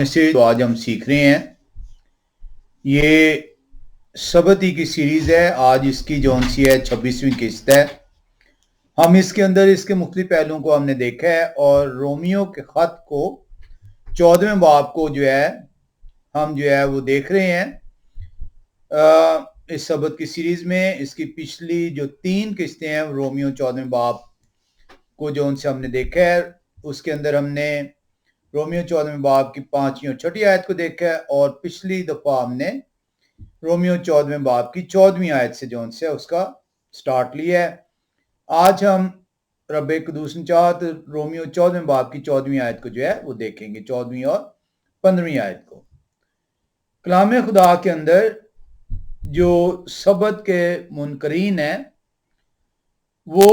से जो आज हम सीख रहे हैं ये सबती की सीरीज है। आज इसकी जौन सी है 26वीं किस्त है। हम इसके अंदर इसके मुख्तलिफ पहलुओं को हमने देखा है और रोमियो के खत को 14वें बाब को जो है हम जो है वो देख रहे हैं इस सबत की सीरीज में। इसकी पिछली जो 3 किस्तें हैं रोमियो 14वें बाब को जो उनसे हमने देखा है, उसके अंदर हमने रोमियो 14वें बाब की 5वीं और 6वीं आयत को देखा है और पिछली दफा हमने रोमियो 14वें बाब की 14वीं आयत से जो उनसे उसका स्टार्ट लिया है। आज हम रब कुदूस ने चाहा तो रोमियो 14वें बाब की 14वीं आयत को जो है वो देखेंगे, 14वीं और 15वीं आयत को। कलाम खुदा के अंदर जो सबत के मुनकरीन है वो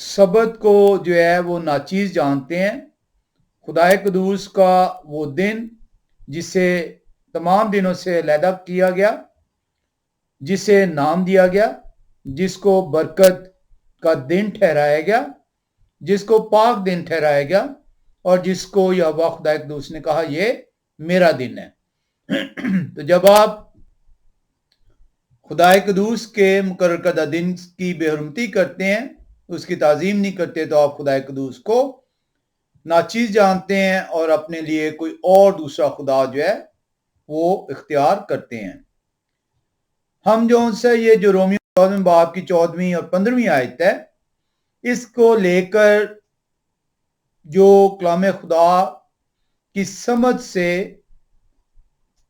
सबत को जो है वो नाचीज जानते हैं। खुदाए कुदूस का वो दिन जिसे तमाम दिनों से अलहदा किया गया, जिसे नाम दिया गया, जिसको बरकत का दिन ठहराया गया, जिसको पाक दिन ठहराया गया और जिसको यहोवा खुदाए कुदूस ने कहा ये मेरा दिन है। तो जब आप खुदाए कुदूस के मुकर्रर करदा दिन की बेहरमती करते हैं, उसकी ताजीम नहीं करते, तो आप खुदाए कुदूस को नाचीज जानते हैं और अपने लिए कोई और दूसरा खुदा जो है वो इख्तियार करते हैं। हम जो उनसे ये जो रोमियो 14वें बाब की 14वीं और 15वीं आयत है, इसको लेकर जो कलाम खुदा की समझ से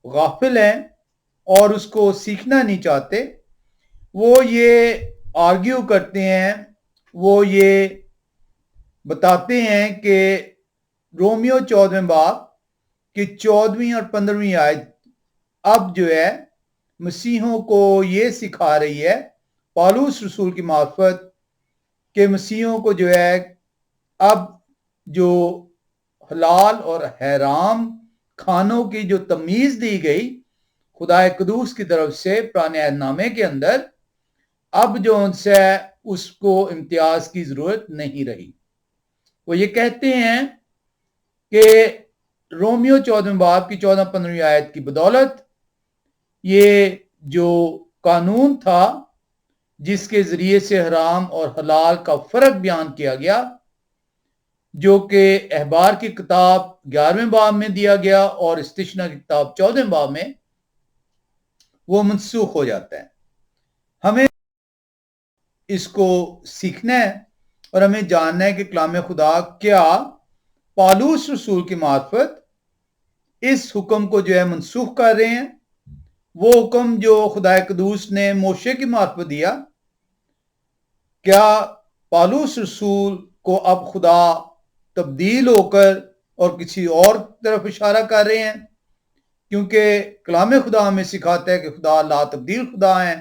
गाफिल हैं और उसको सीखना नहीं चाहते, वो ये आर्ग्यू करते हैं, वो ये बताते हैं कि रोमियो 14वें बाब की 14वीं और 15वीं आयत अब जो है मसीहों को ये सिखा रही है पौलुस रसूल की मार्फत के मसीहों को जो है अब जो हलाल और हराम खानों की जो तमीज दी गई खुदाए कुदूस की तरफ से पुराने अहदनामे के अंदर, अब जो उनसे उसको इम्तियाज की जरूरत नहीं रही। वो ये कहते हैं कि रोमियो 14वें बाब की 14-15वीं आयत की बदौलत ये जो कानून था जिसके जरिए से हराम और हलाल का फर्क बयान किया गया, जो कि अहबार की किताब 11वें बाब में दिया गया और इस्तिशना की किताब 14वें बाब में, वो मनसूख हो जाता है। हमें इसको सीखना है और हमें जानना है कि कलाम खुदा क्या पौलुस रसूल की मार्फत इस हुक्म को जो है मनसूख कर रहे हैं। वो हुक्म जो खुदा कुदूस ने मोशे की मार्फत दिया, क्या पौलुस रसूल को अब खुदा तब्दील होकर और किसी और तरफ इशारा कर रहे हैं? क्योंकि कलाम खुदा हमें सिखाता है कि खुदा ला तब्दील खुदा है।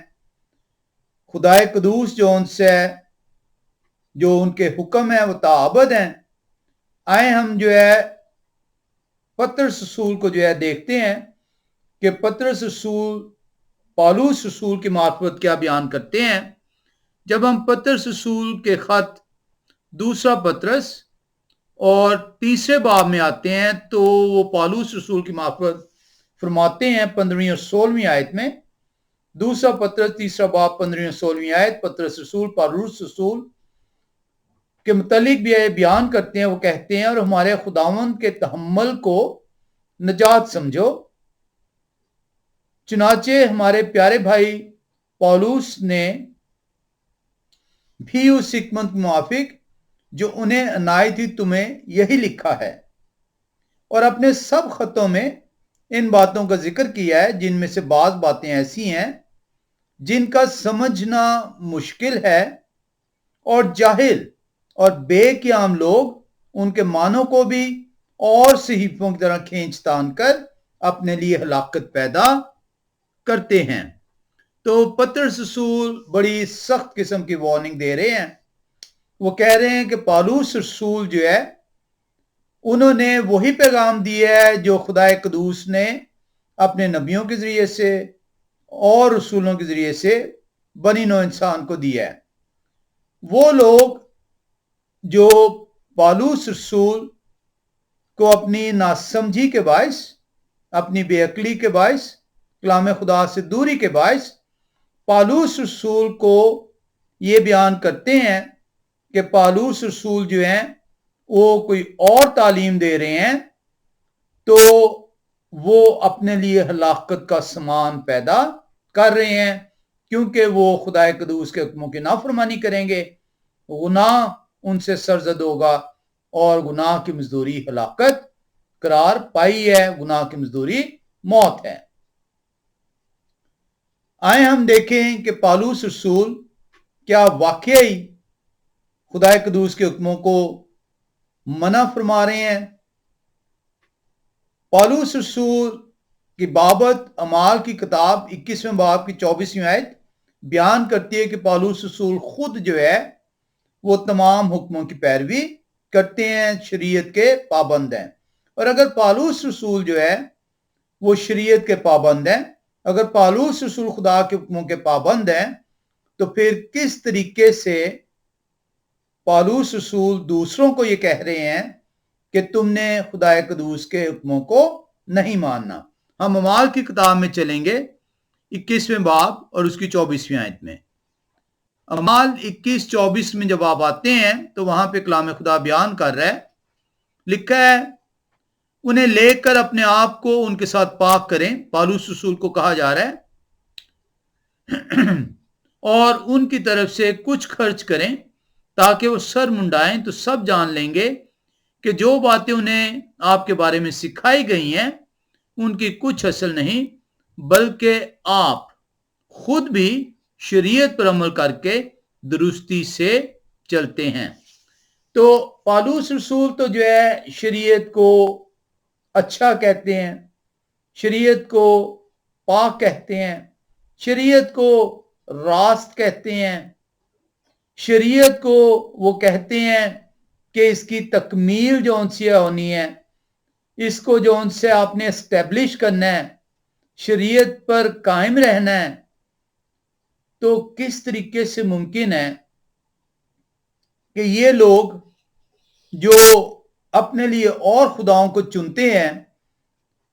खुदाए कुदूस जो उनसे जो उनके हुक्म है वो ताबद हैं। आए हम जो है पतरस रसूल को जो है देखते हैं कि पतरस रसूल पौलुस रसूल की मार्फत क्या बयान करते हैं। जब हम पतरस रसूल के खत दूसरा पतरस और तीसरे बाब में आते हैं तो वो पौलुस रसूल की मार्फत फरमाते हैं 15वीं और 16वीं आयत में। दूसरा पतरस तीसरा बाब 15वीं और 16वीं आयत पतरस रसूल पौलुस रसूल के मुतालिक भी बयान करते हैं। वो कहते हैं और हमारे खुदावंद के तहम्मुल को नजात समझो, चुनाचे हमारे प्यारे भाई पौलुस ने भी उस हिकमत मुआफिक जो उन्हें अनायत थी तुम्हें यही लिखा है और अपने सब खतों में इन बातों का जिक्र किया है, जिनमें से बाज बातें ऐसी हैं जिनका समझना मुश्किल है और जाहिल और बेकियाम लोग उनके मानों को भी और सहीफों की तरह खींच तान कर अपने लिए हलाकत पैदा करते हैं। तो पतरस रसूल बड़ी सख्त किस्म की वार्निंग दे रहे हैं। वो कह रहे हैं कि पौलुस रसूल जो है उन्होंने वही पैगाम दिया है जो खुदाए कुदूस ने अपने नबियों के जरिए से और रसूलों के जरिए से बनी नौ इंसान को दिया है। वो लोग जो पौलुस रसूल को अपनी नासमझी के बायस, अपनी बेअक्ली के बायस, कलाम खुदा से दूरी के बायस पालूस रसूल को ये बयान करते हैं कि पालूस रसूल जो हैं वो कोई और तालीम दे रहे हैं, तो वो अपने लिए हलाकत का सामान पैदा कर रहे हैं, क्योंकि वो खुदाए कदूस के हुक्मों की नाफरमानी करेंगे, गुनाह उनसे सरजद होगा और गुनाह की मजदूरी हलाकत करार पाई है, गुनाह की मजदूरी मौत है। आए हम देखें कि पालूस रसूल क्या वाकई खुदाए कदूस के हुक्मों को मना फरमा रहे हैं। पालूस रसूल की बाबत अमाल की किताब 21वें बाब की 24वीं आयत बयान करती है कि पालूस रसूल खुद जो है वो तमाम हुक्मों की पैरवी करते हैं, शरीयत के पाबंद हैं। और अगर पालूस रसूल जो है वो शरीयत के पाबंद हैं, अगर पालूस रसूल खुदा के हुक्मों के पाबंद हैं, तो फिर किस तरीके से पालूस रसूल दूसरों को ये कह रहे हैं कि तुमने खुदाए कदूस के हुक्मों को नहीं मानना। हम अमाल की किताब में चलेंगे 21वें बाब और उसकी 24वीं आयत में। अमाल 21-24 में जब आप आते हैं तो वहां पे कलाम खुदा बयान कर रहा है, लिखा है, उन्हें लेकर अपने आप को उनके साथ पाक करें। पालूस रसूल को कहा जा रहा है और उनकी तरफ से कुछ खर्च करें ताकि वो सर मुंडाएं, तो सब जान लेंगे कि जो बातें उन्हें आपके बारे में सिखाई गई हैं उनकी कुछ असल नहीं, बल्कि आप खुद भी शरीयत पर अमल करके दुरुस्ती से चलते हैं। तो पालूस रसूल तो जो है शरीयत को अच्छा कहते हैं, शरीयत को पाक कहते हैं, शरीयत को रास्त कहते हैं, शरीयत को वो कहते हैं कि इसकी तकमील जो उनसे होनी है, इसको जो उनसे आपने एस्टेब्लिश करना है, शरीयत पर कायम रहना है। तो किस तरीके से मुमकिन है कि ये लोग जो अपने लिए और खुदाओं को चुनते हैं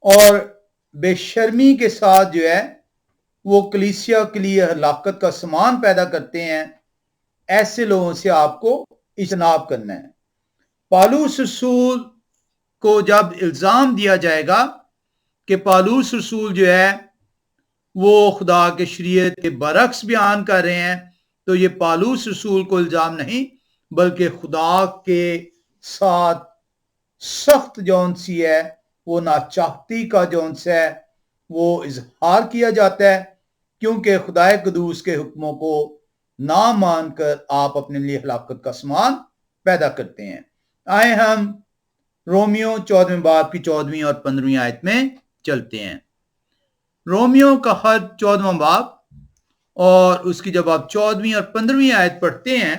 और बेशर्मी के साथ जो है वो कलीसिया के लिए हलाकत का सामान पैदा करते हैं, ऐसे लोगों से आपको इजनाब करना है। पालूस रसूल को जब इल्जाम दिया जाएगा कि पालूस रसूल जो है वो खुदा के शरीयत के बरक्स बयान कर रहे हैं, तो ये पालूस रसूल को इल्जाम नहीं, बल्कि खुदा के साथ सख्त जौन सी है वो नाचाहती का जौन सा है वो इजहार किया जाता है, क्योंकि खुदाए कदूस के हुक्मों को ना मानकर आप अपने लिए हलाकत का सामान पैदा करते हैं। आए हम रोमियो 14वें बाब की 14वीं और 15वीं आयत में चलते हैं। रोमियो का खत 14वां बाब और उसकी जब आप 14वीं और 15वीं आयत पढ़ते हैं,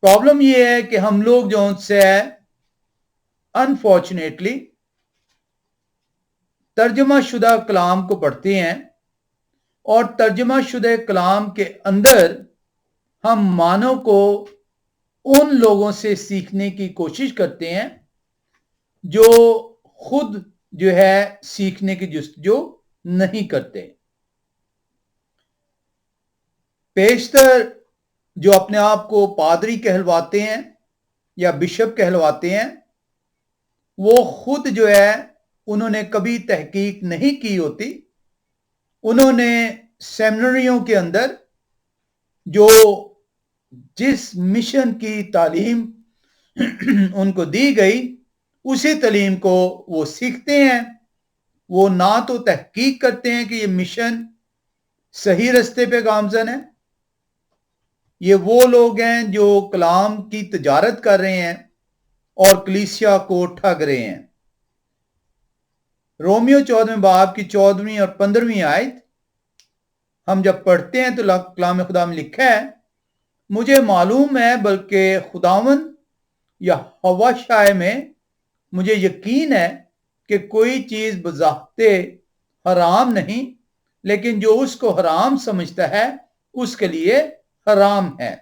प्रॉब्लम यह है कि हम लोग जो उनसे अनफॉर्चुनेटली तर्जमा शुदा कलाम को पढ़ते हैं और तर्जमा शुदा कलाम के अंदर हम मानव को उन लोगों से सीखने की कोशिश करते हैं जो खुद जो है सीखने की जुस्तजू नहीं करते। पेशतर जो अपने आप को पादरी कहलवाते हैं या बिशप कहलवाते हैं, वो खुद जो है उन्होंने कभी तहकीक नहीं की होती। उन्होंने सेमिनरियों के अंदर जो जिस मिशन की तालीम उनको दी गई उसी तालीम को वो सीखते हैं। वो ना तो तहकीक करते हैं कि ये मिशन सही रास्ते पे गामजन है। ये वो लोग हैं जो कलाम की तजारत कर रहे हैं और कलीसिया को ठग रहे हैं। रोमियो 14वें बाब की 14वीं और 15वीं आयत हम जब पढ़ते हैं तो कलाम खुदा में लिखा है, मुझे मालूम है बल्कि खुदावन या हवा शाय में मुझे यकीन है कि कोई चीज बज़ाहिर हराम नहीं, लेकिन जो उसको हराम समझता है उसके लिए हराम है।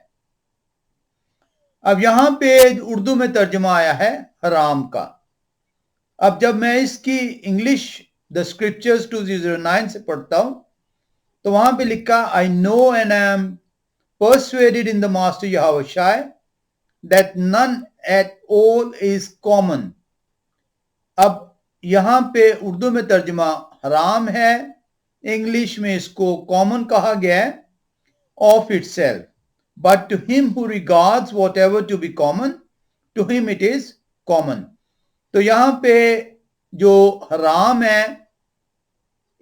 अब यहां पे उर्दू में तर्जुमा आया है हराम का। اب جب میں اس کی انگلش دا اسکرپچرز 2009 سے پڑھتا ہوں تو وہاں پہ لکھا I know and I am persuaded in the Master Yahushua that none at all is common. اب یہاں پہ اردو میں ترجمہ حرام ہے، انگلش میں اس کو کامن کہا گیا ہے of itself, but to him who regards whatever to be common, to him it is common. تو یہاں پہ جو حرام ہے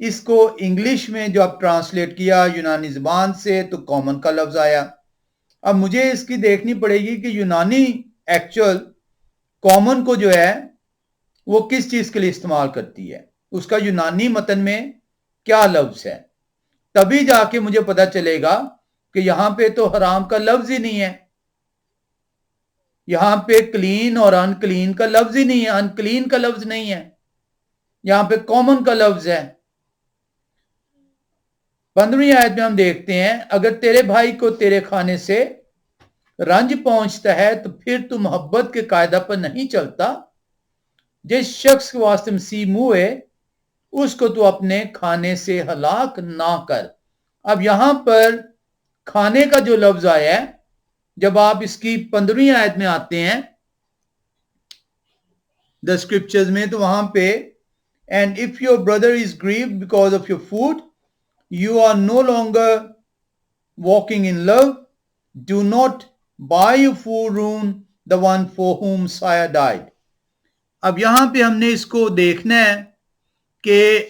اس کو انگلش میں جو اب ٹرانسلیٹ کیا یونانی زبان سے تو کامن کا لفظ آیا. اب مجھے اس کی دیکھنی پڑے گی کہ یونانی ایکچوئل کامن کو جو ہے وہ کس چیز کے لیے استعمال کرتی ہے، اس کا یونانی متن میں کیا لفظ ہے، تبھی جا کے مجھے پتا چلے گا کہ یہاں پہ تو حرام کا لفظ ہی نہیں ہے، یہاں پہ کلین اور ان کلین کا لفظ ہی نہیں ہے، ان کلین کا لفظ نہیں ہے، یہاں پہ کامن کا لفظ ہے. 15ویں آیت میں ہم دیکھتے ہیں اگر تیرے بھائی کو تیرے کھانے سے رنج پہنچتا ہے تو پھر تو محبت کے قاعدہ پر نہیں چلتا. جس شخص کے واسطے مسیح موئے اس کو تو اپنے کھانے سے ہلاک نہ کر. اب یہاں پر کھانے کا جو لفظ آیا ہے جب آپ اس کی 15ویں آیت میں آتے ہیں the scriptures میں تو وہاں پہ and if your brother is grieved because of your food you are no longer walking in love. Do not buy your food ruin the one for whom Messiah died. اب یہاں پہ ہم نے اس کو دیکھنا ہے کہ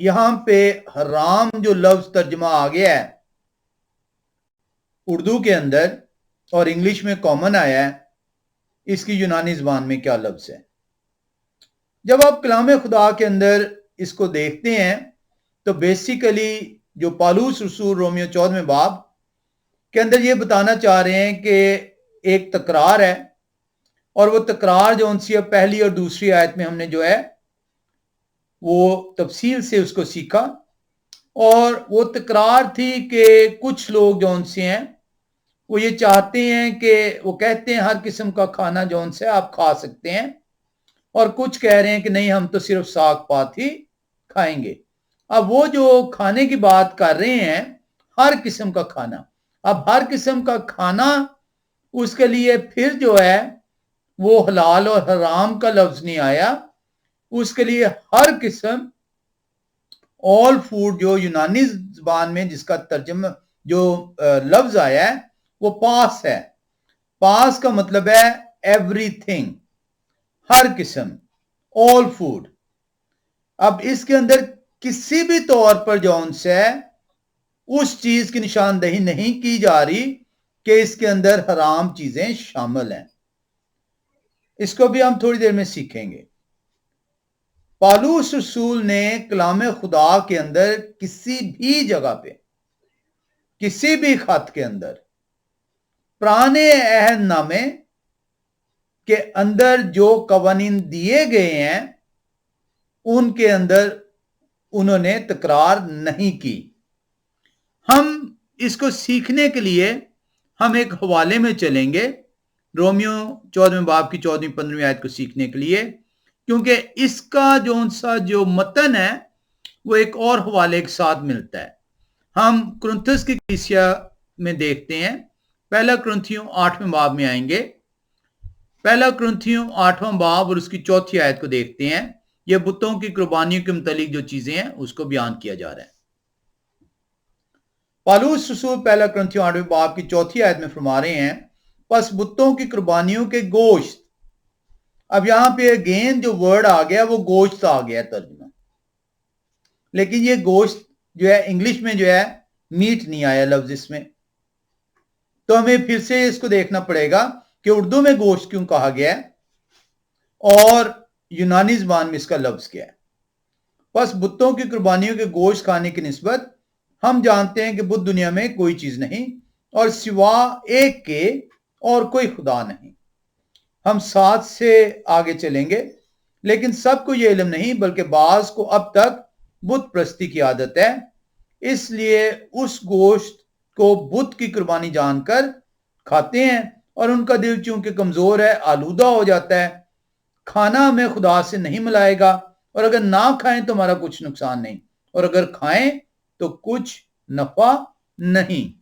یہاں پہ حرام جو لفظ ترجمہ آ گیا ہے اردو کے اندر اور انگلش میں کامن آیا ہے، اس کی یونانی زبان میں کیا لفظ ہے. جب آپ کلام خدا کے اندر اس کو دیکھتے ہیں تو بیسیکلی جو پالوس رسول رومیو 14 باب کے اندر یہ بتانا چاہ رہے ہیں کہ ایک تکرار ہے، اور وہ تکرار جو ان سے پہلی اور دوسری آیت میں ہم نے جو ہے وہ تفصیل سے اس کو سیکھا، اور وہ تکرار تھی کہ کچھ لوگ جو ان سے ہیں وہ یہ چاہتے ہیں کہ وہ کہتے ہیں ہر قسم کا کھانا جو ان سے آپ کھا سکتے ہیں، اور کچھ کہہ رہے ہیں کہ نہیں ہم تو صرف ساگ پات ہی کھائیں گے. اب وہ جو کھانے کی بات کر رہے ہیں ہر قسم کا کھانا، اب ہر قسم کا کھانا اس کے لیے پھر جو ہے وہ حلال اور حرام کا لفظ نہیں آیا، اس کے لیے ہر قسم all food جو یونانی زبان میں جس کا ترجمہ جو لفظ آیا ہے وہ پاس ہے. پاس کا مطلب ہے ایوری تھنگ، ہر قسم، all food. اب اس کے اندر کسی بھی طور پر جو ان سے اس چیز کی نشاندہی نہیں کی جا رہی کہ اس کے اندر حرام چیزیں شامل ہیں. اس کو بھی ہم تھوڑی دیر میں سیکھیں گے. پالوس رسول نے کلام خدا کے اندر کسی بھی جگہ پہ کسی بھی خط کے اندر پرانے عہد نامے کے اندر جو قوانین دیے گئے ہیں ان کے اندر انہوں نے تکرار نہیں کی. ہم اس کو سیکھنے کے لیے ہم ایک حوالے میں چلیں گے رومیو 14 باب کی 14-15 آیت کو سیکھنے کے لیے، کیونکہ اس کا جو متن ہے وہ ایک اور حوالے کے ساتھ ملتا ہے. ہم کرنتھس کی کلیسیا میں دیکھتے ہیں، پہلا کرنتھیوں 8 باب میں آئیں گے. پہلا کرنتھیوں 8 باب اور اس کی 4 آیت کو دیکھتے ہیں. یہ بتوں کی قربانیوں کے متعلق جو چیزیں ہیں اس کو بیان کیا جا رہا ہے. پالوس رسول پہلا کرنتھیوں 8 باب کی 4 آیت میں فرما رہے ہیں پس بتوں کی قربانیوں کے گوشت. اب یہاں پہ اگین جو ورڈ آ گیا وہ گوشت آ گیا ترجمہ، لیکن یہ گوشت جو ہے انگلش میں جو ہے میٹ نہیں آیا لفظ اس میں، تو ہمیں پھر سے اس کو دیکھنا پڑے گا کہ اردو میں گوشت کیوں کہا گیا ہے اور یونانی زبان میں اس کا لفظ کیا ہے. بس بتوں کی قربانیوں کے گوشت کھانے کی نسبت ہم جانتے ہیں کہ بت دنیا میں کوئی چیز نہیں اور سوا ایک کے اور کوئی خدا نہیں. ہم 7 سے آگے چلیں گے، لیکن سب کو یہ علم نہیں بلکہ بعض کو اب تک بت پرستی کی عادت ہے، اس لیے اس گوشت کو بت کی قربانی جان کر کھاتے ہیں اور ان کا دل چونکہ کمزور ہے آلودہ ہو جاتا ہے खाना हमें खुदा से नहीं मिलाएगा, और अगर ना खाएं तो हमारा कुछ नुकसान नहीं, और अगर खाएं तो कुछ नफा नहीं।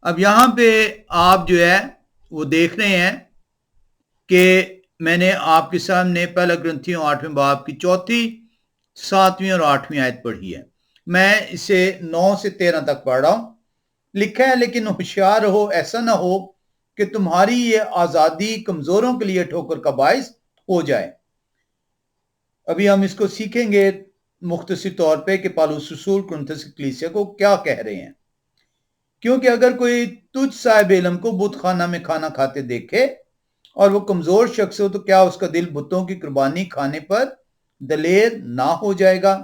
अब यहां पे आप जो है वो देख रहे हैं कि मैंने आपके सामने पहला ग्रंथियों 8वें बाब की 4, 7वीं और 8वीं आयत पढ़ी है। मैं इसे 9 से 13 तक पढ़ रहा हूं। लिखा है, लेकिन होशियार रहो, ऐसा ना हो कि तुम्हारी ये आजादी कमजोरों के लिए ठोकर का बायस हो जाए। अभी हम इसको सीखेंगे मुख्तसर तौर पे कि पौलुस रसूल कुरिन्थस की कलीसिया को क्या कह रहे हैं। क्योंकि अगर कोई तुझ साहिब इल्म को बुत खाना में खाना खाते देखे और वो कमजोर शख्स हो, तो क्या उसका दिल बुतों की कुर्बानी खाने पर दलेर ना हो जाएगा?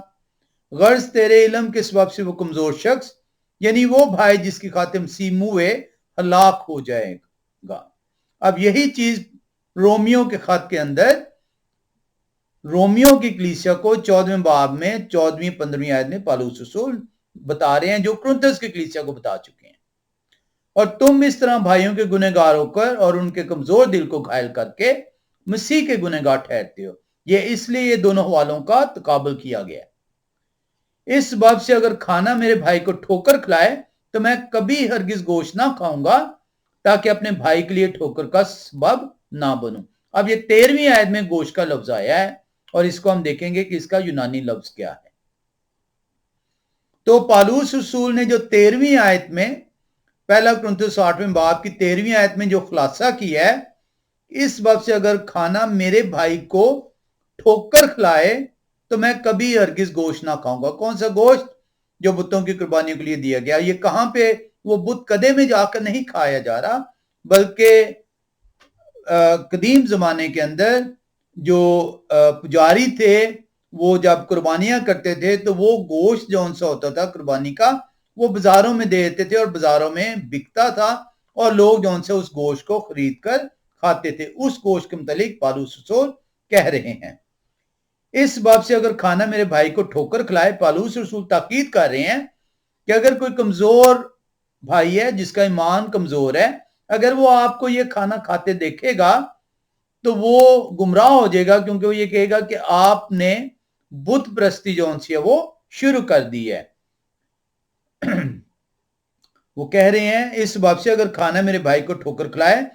गर्ज तेरे इल्म के सबब से वो कमजोर शख्स, यानी वो भाई जिसकी खातिर मसीह मुए, हलाक हो जाएगा। अब यही चीज रोमियो के खत के अंदर रोमियो की कलीसिया को 14वें बाब में 14वीं 15वीं आयत में पौलुस रसूल बता रहे हैं, जो कुरिन्थस की कलीसिया को बता चुके हैं। और तुम इस तरह भाइयों के गुनहगार होकर और उनके कमजोर दिल को घायल करके मसीह के गुनहगार ठहरते हो। ये इसलिए ये दोनों हवालों का तकाबल किया गया। इस बाब से अगर खाना मेरे भाई को ठोकर खिलाए तो मैं कभी हरगिज गोश्त ना खाऊंगा, ताकि अपने भाई के लिए ठोकर का सबब ना बनूं। अब ये 13वीं आयत में गोश्त का लफ्ज आया है, और इसको हम देखेंगे कि इसका यूनानी लफ्ज क्या है। तो पौलुस रसूल ने जो 13वीं आयत में पहला कुरिन्थियों 8वें बाब की 13वीं आयत में जो खुलासा किया है, इस बाब से अगर खाना मेरे भाई को ठोकर खिलाए तो मैं कभी हरगिज गोश्त ना खाऊंगा। कौन सा गोश्त? जो बुतों की कुर्बानियों के लिए दिया गया। ये कहां पे? वो बुत कदे में जाकर नहीं खाया जा रहा, बल्कि कदीम जमाने के अंदर जो पुजारी थे, वो जब कुर्बानियां करते थे तो वो गोश्त जो उनसे होता था कुर्बानी का, वो बाजारों में दे देते थे और बाजारों में बिकता था, और लोग जो उनसे उस गोश्त को खरीद कर खाते थे। उस गोश्त के मुतालिक पौलुस रसूल कह रहे हैं। इस बाब से अगर खाना मेरे भाई को ठोकर खिलाए, पौलुस रसूल ताकीद कर रहे हैं कि अगर कोई कमजोर भाई है जिसका ईमान कमजोर है, अगर वो आपको ये खाना खाते देखेगा तो वो गुमराह हो जाएगा, क्योंकि वो ये कहेगा कि आपने बुत प्रस्ती जो सी है वो शुरू कर दी है। वो कह रहे हैं इस बाब से अगर खाना मेरे भाई को ठोकर खिलाए,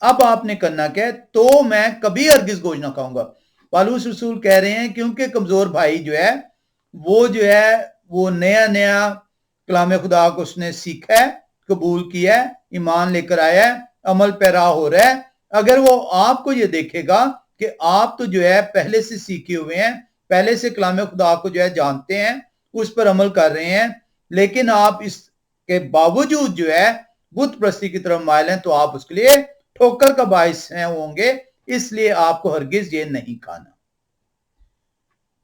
अब आपने करना क्या है? तो मैं कभी हरगिज गोश्त ना खाऊंगा। पौलुस रसूल कह रहे हैं क्योंकि कमजोर भाई जो है वो नया नया कलाम खुदा को उसने सीखा है, कबूल किया है, ईमान लेकर आया है, अमल पैरा हो रहा है। अगर वो आपको ये देखेगा कि आप तो जो है पहले से सीखे हुए हैं, पहले से कलाम खुदा को जो है जानते हैं, उस पर अमल कर रहे हैं, लेकिन आप इसके बावजूद जो है बुत प्रस्ती की तरफ माइल हैं, तो आप उसके लिए ठोकर का बायस होंगे। इसलिए आपको हरगिज ये नहीं खाना,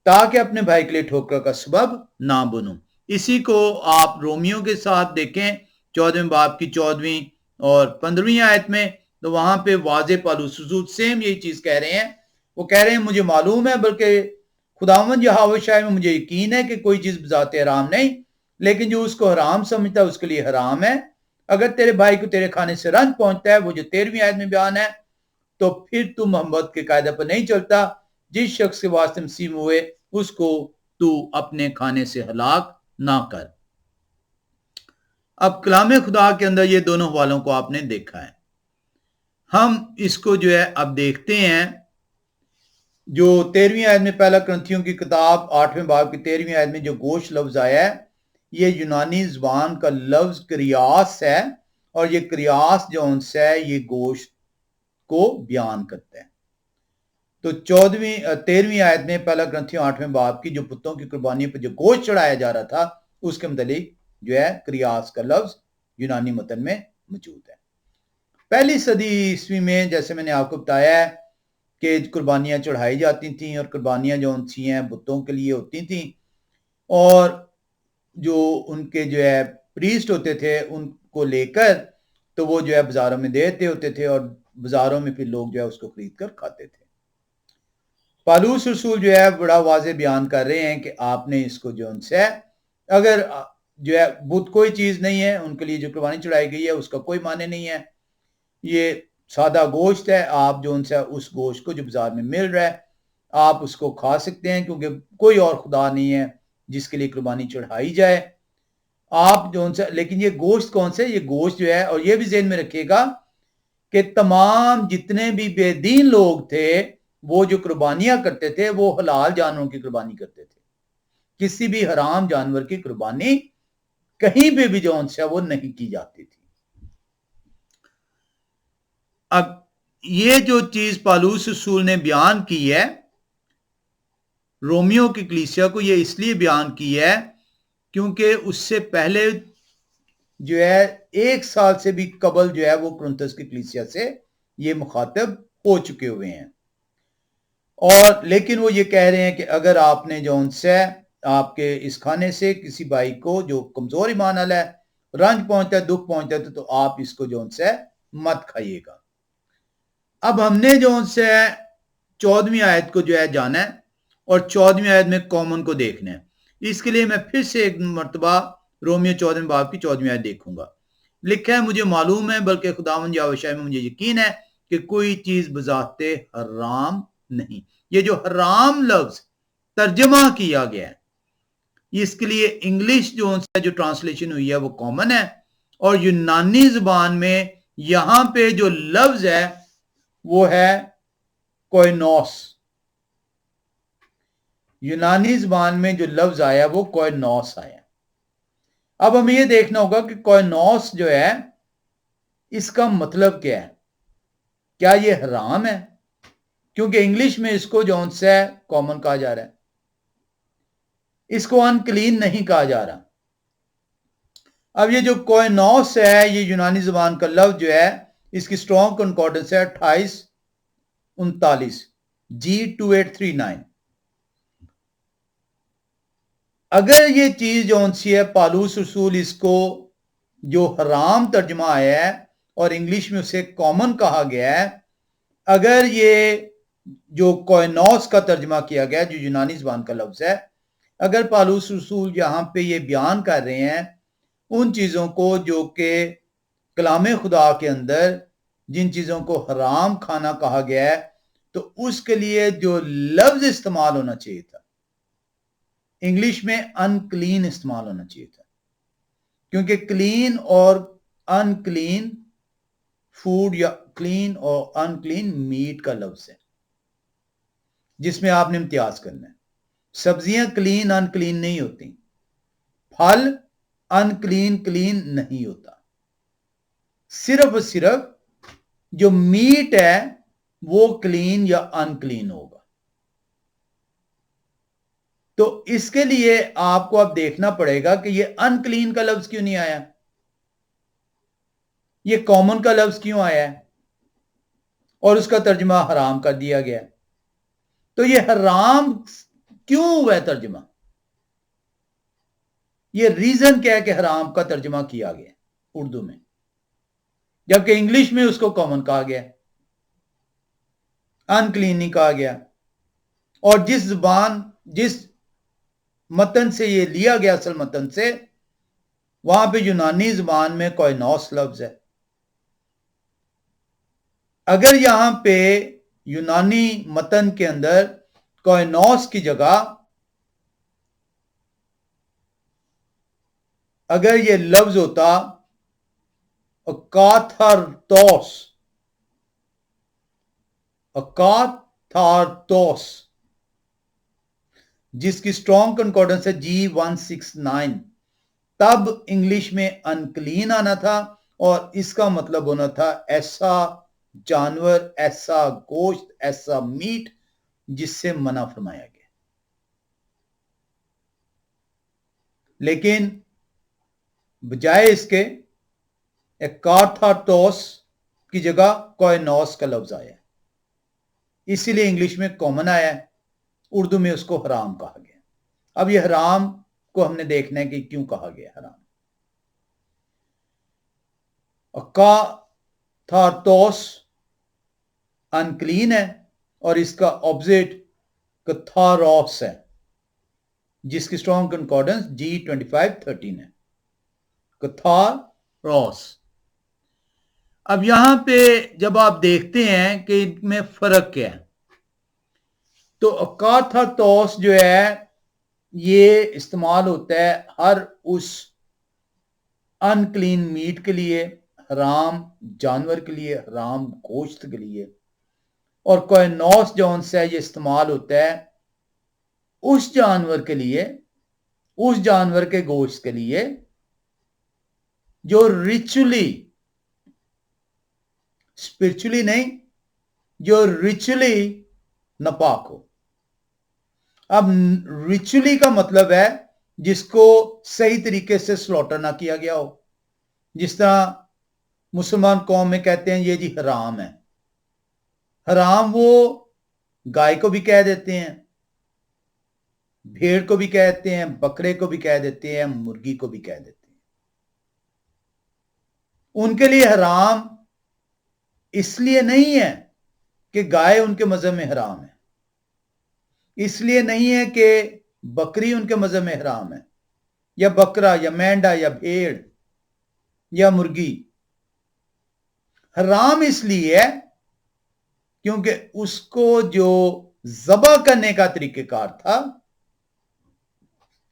ताकि अपने भाई के लिए ठोकर का सबब ना बनूं। इसी को आप रोमियो के साथ देखें 14वें बाब की 14वीं और 15वीं आयत में, तो वहां पे वाजे पौलुस रसूल सेम यही चीज कह रहे हैं। वो कह रहे हैं मुझे मालूम है, बल्कि खुदावंद यहोवा शाह में मुझे यकीन है कि कोई चीज बजाते हराम नहीं, लेकिन जो उसको हराम समझता है उसके लिए हराम है। अगर तेरे भाई को तेरे खाने से रंज पहुंचता है, वो जो 13वीं आयत में बयान है, तो फिर तू मोहम्मद के कायदे पर नहीं चलता। जिस शख्स के वास्ते मसीह हुए उसको तू अपने खाने से हलाक ना कर। अब कलाम खुदा के अंदर ये दोनों हवालों को आपने देखा है। हम इसको जो है अब देखते हैं, जो 13वीं आयत में पहला कुरिन्थियों की किताब 8वें बाब की 13वीं आयत में जो गोश्त लफ्ज आया है, ये यूनानी जुबान का लफ्ज क्रियास है, और ये क्रियास जो उनसे है ये गोश्त को बयान करता है। तो 13वीं आयत में पहला कुरिन्थियों 8वें बाब की जो पुत्तों की कुर्बानी पर जो गोश्त चढ़ाया जा रहा था, उसके मुतालिक जो है क्रियास का लफ्ज यूनानी मतन में मौजूद है। पहली सदी ईस्वी में जैसे मैंने आपको बताया है कि कुर्बानियां चढ़ाई जाती थी, और कुर्बानियां जो उनसी हैं बुतों के लिए होती थी, और जो उनके जो है प्रीस्ट होते थे उनको लेकर तो वो जो है बाजारों में देते होते थे, और बाजारों में फिर लोग जो है उसको खरीद कर खाते थे। पौलुस रसूल जो है बड़ा वाज़ेह बयान कर रहे हैं कि आपने इसको जो उनसे, अगर जो है बुत कोई चीज नहीं है, उनके लिए जो कुर्बानी चढ़ाई गई है उसका कोई माने नहीं है। ये सादा गोश्त है, आप जो उनसे उस गोश्त को जो बाजार में मिल रहा है आप उसको खा सकते हैं, क्योंकि कोई और खुदा नहीं है जिसके लिए कुर्बानी चढ़ाई जाए। आप जो उनसे, लेकिन ये गोश्त कौन से, ये गोश्त जो है, और ये भी ज़हन में रखिएगा कि तमाम जितने भी बेदीन लोग थे वो जो कुर्बानियां करते थे वो हलाल जानवरों की कुर्बानी करते थे। किसी भी हराम जानवर की कुर्बानी कहीं पे भी जो उनसे वो नहीं की जाती थी। अब ये जो चीज पालूस रसूल ने बयान की है रोमियो की कलीसिया को, ये इसलिए बयान की है क्योंकि उससे पहले जो है 1 साल से भी कबल जो है वो कुरिन्थस की कलीसिया से ये मुखातब हो चुके हुए हैं। और लेकिन वो ये कह रहे हैं कि अगर आपने जो उनसे आपके इस खाने से किसी भाई को जो कमजोर ईमान वाला है रंज पहुंचता है, दुख पहुंचता है, तो आप इसको जो उनसे मत खाइएगा। अब हमने जो उनसे 14वीं आयत को जो है जाना है और 14वीं आयत में कॉमन को देखना है। इसके लिए मैं फिर से एक मरतबा रोमियो 14 बाब की 14वीं आयत देखूंगा। लिखा है, मुझे मालूम है बल्कि खुदावंद यहोवा शाह में मुझे यकीन है कि कोई चीज बजाते हराम नहीं। ये जो हराम लफ्ज तर्जमा किया गया है इसके लिए इंग्लिश जो ट्रांसलेशन हुई है वो कॉमन है, और यूनानी जुबान में यहां पे जो लफ्ज है वो है कोइनोस। यूनानी जुबान में जो लफ्ज आया वो कोइनोस आया। अब हमें ये देखना होगा कि कोइनोस जो है इसका मतलब क्या है, क्या ये हराम है? क्योंकि इंग्लिश में इसको जो से कॉमन कहा जा रहा है, इसको अनक्लीन नहीं कहा जा रहा। अब ये जो कोइनोस है ये यूनानी जुबान का लफ्ज जो है इसकी स्ट्रॉन्ग कंकॉर्डेंस है 2839 G2839। अगर ये चीज जो सी है पालूस रसूल इसको जो हराम तर्जमा आया है और इंग्लिश में उसे कॉमन कहा गया है, अगर ये जो कोइनोस का तर्जमा किया गया जो यूनानी जुबान का लफ्ज है, अगर पालूस रसूल यहां पे ये बयान कर रहे हैं उन चीजों को जो कि कलाम खुदा के अंदर जिन चीजों को हराम खाना कहा गया है, तो उसके लिए जो लफ्ज इस्तेमाल होना चाहिए था इंग्लिश में अनक्लीन इस्तेमाल होना चाहिए था, क्योंकि क्लीन और अनक्लीन फूड या क्लीन और अनक्लीन मीट का लफ्ज है जिसमें आपने इम्तियाज करना है। सब्जियां क्लीन अनक्लीन नहीं होती, फल अनक्लीन क्लीन नहीं होता, सिर्फ जो मीट है वो क्लीन या अनक्लीन होगा। तो इसके लिए आपको अब देखना पड़ेगा कि ये अनक्लीन का लफ्ज क्यों नहीं आया, ये कॉमन का लफ्ज क्यों आया है और उसका तर्जुमा हराम कर दिया गया। तो ये हराम क्यों हुआ है तर्जुमा, ये रीजन क्या है कि हराम का तर्जुमा किया गया उर्दू में जबकि इंग्लिश में उसको कॉमन कहा गया, अनक्लीन नहीं कहा गया। और जिस मतन से ये लिया गया असल मतन से, वहां पे यूनानी जुबान में कोइनोस लफ्ज है। अगर यहां पे यूनानी मतन के अंदर कोइनोस की जगह अगर ये लफ्ज होता अकाथारतोस जिसकी स्ट्रॉन्ग कंकॉर्डेंस है G169, तब इंग्लिश में अनक्लीन आना था और इसका मतलब होना था ऐसा जानवर, ऐसा गोश्त, ऐसा मीट जिससे मना फरमाया गया। लेकिन बजाय इसके एकार्थाटोस की जगह कोइनोस का लफ्ज आया, इसीलिए इंग्लिश में कॉमन आया, उर्दू में उसको हराम कहा गया। अब यह हराम को हमने देखना है कि क्यों कहा गया हराम। अकाथार्टोस अनक्लीन है और इसका ऑपोजिट कथारोस है जिसकी स्ट्रॉन्ग कंकॉर्डेंस G2513 है। कथारोस। اب یہاں پہ جب آپ دیکھتے ہیں کہ ان میں فرق کیا ہے، تو اکاتھاتوس جو ہے یہ استعمال ہوتا ہے ہر اس ان کلین میٹ کے لیے، حرام جانور کے لیے، حرام گوشت کے لیے، اور کوئنوس جون سے یہ استعمال ہوتا ہے اس جانور کے لیے، اس جانور کے گوشت کے لیے جو ریچولی، اسپرچولی نہیں، جو ریچولی ناپاک ہو۔ اب ریچولی کا مطلب ہے جس کو صحیح طریقے سے سلوٹر نہ کیا گیا ہو، جس طرح مسلمان قوم میں کہتے ہیں یہ جی حرام ہے۔ حرام وہ گائے کو بھی کہہ دیتے ہیں، بھیڑ کو بھی کہتے ہیں، بکرے کو بھی کہہ دیتے ہیں، مرغی کو بھی کہہ دیتے ہیں۔ ان کے لیے حرام اس لیے نہیں ہے کہ گائے ان کے مذہب میں حرام ہے، اس لیے نہیں ہے کہ بکری ان کے مذہب میں حرام ہے، یا بکرا یا مینڈا یا بھیڑ یا مرغی۔ حرام اس لیے ہے کیونکہ اس کو جو ذبح کرنے کا طریقہ کار تھا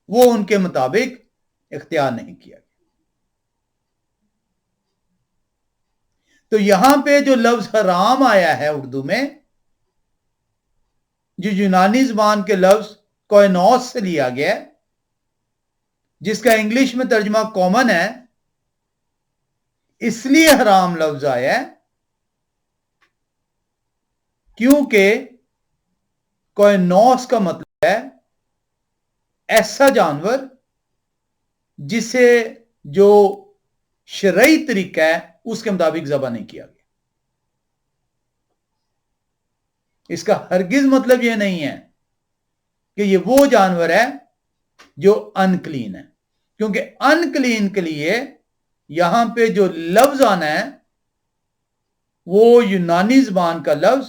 وہ ان کے مطابق اختیار نہیں کیا گیا۔ تو یہاں پہ جو لفظ حرام آیا ہے اردو میں، جو یونانی زبان کے لفظ کوئنوس سے لیا گیا، جس کا انگلش میں ترجمہ کامن ہے، اس لیے حرام لفظ آیا ہے کیونکہ کوئنوس کا مطلب ہے ایسا جانور جسے جو شرعی طریقہ ہے اس کے مطابق ذبح نہیں کیا گیا۔ اس کا ہرگز مطلب یہ نہیں ہے کہ یہ وہ جانور ہے جو ان کلین ہے، کیونکہ ان کلین کے لیے یہاں پہ جو لفظ آنا ہے وہ یونانی زبان کا لفظ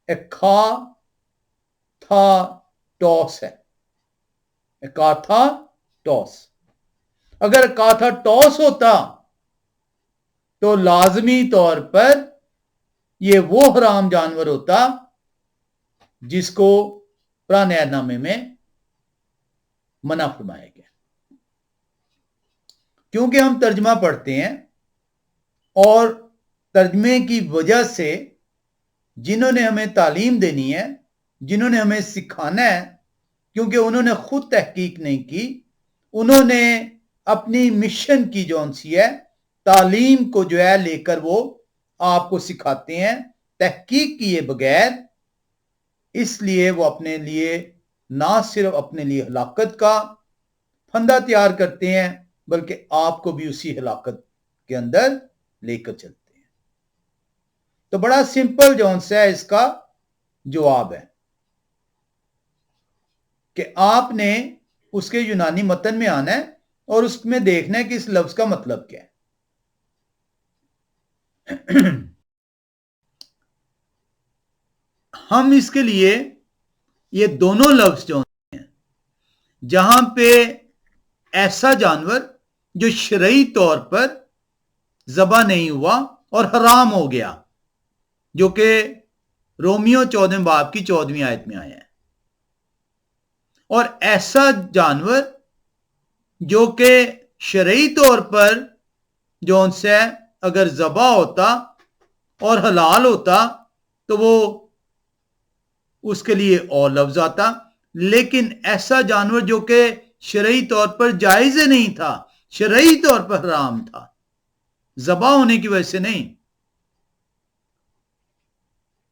اکاتھاٹوس ہے۔ اکاتھاٹوس، اگر اکاتھاٹوس ہوتا تو لازمی طور پر یہ وہ حرام جانور ہوتا جس کو پرانے عہد نامے میں منع فرمایا گیا۔ کیونکہ ہم ترجمہ پڑھتے ہیں اور ترجمے کی وجہ سے جنہوں نے ہمیں تعلیم دینی ہے، جنہوں نے ہمیں سکھانا ہے، کیونکہ انہوں نے خود تحقیق نہیں کی، انہوں نے اپنی مشن کی جون سی ہے تعلیم کو جو ہے لے کر وہ آپ کو سکھاتے ہیں تحقیق کیے بغیر، اس لیے وہ اپنے لیے نہ صرف اپنے لیے ہلاکت کا پھندا تیار کرتے ہیں بلکہ آپ کو بھی اسی ہلاکت کے اندر لے کر چلتے ہیں۔ تو بڑا سمپل جون سا ہے اس کا جواب ہے کہ آپ نے اس کے یونانی متن میں آنا ہے اور اس میں دیکھنا ہے کہ اس لفظ کا مطلب کیا ہے۔ ہم اس کے لیے یہ دونوں لفظ جو ہیں جہاں پہ ایسا جانور جو شرعی طور پر ذبح نہیں ہوا اور حرام ہو گیا، جو کہ رومیو 14 باب کی 14ویں آیت میں آیا ہے، اور ایسا جانور جو کہ شرعی طور پر جو ان سے اگر ذبح ہوتا اور حلال ہوتا تو وہ اس کے لیے اور لفظ آتا، لیکن ایسا جانور جو کہ شرعی طور پر جائز نہیں تھا، شرعی طور پر حرام تھا، ذبح ہونے کی وجہ سے نہیں،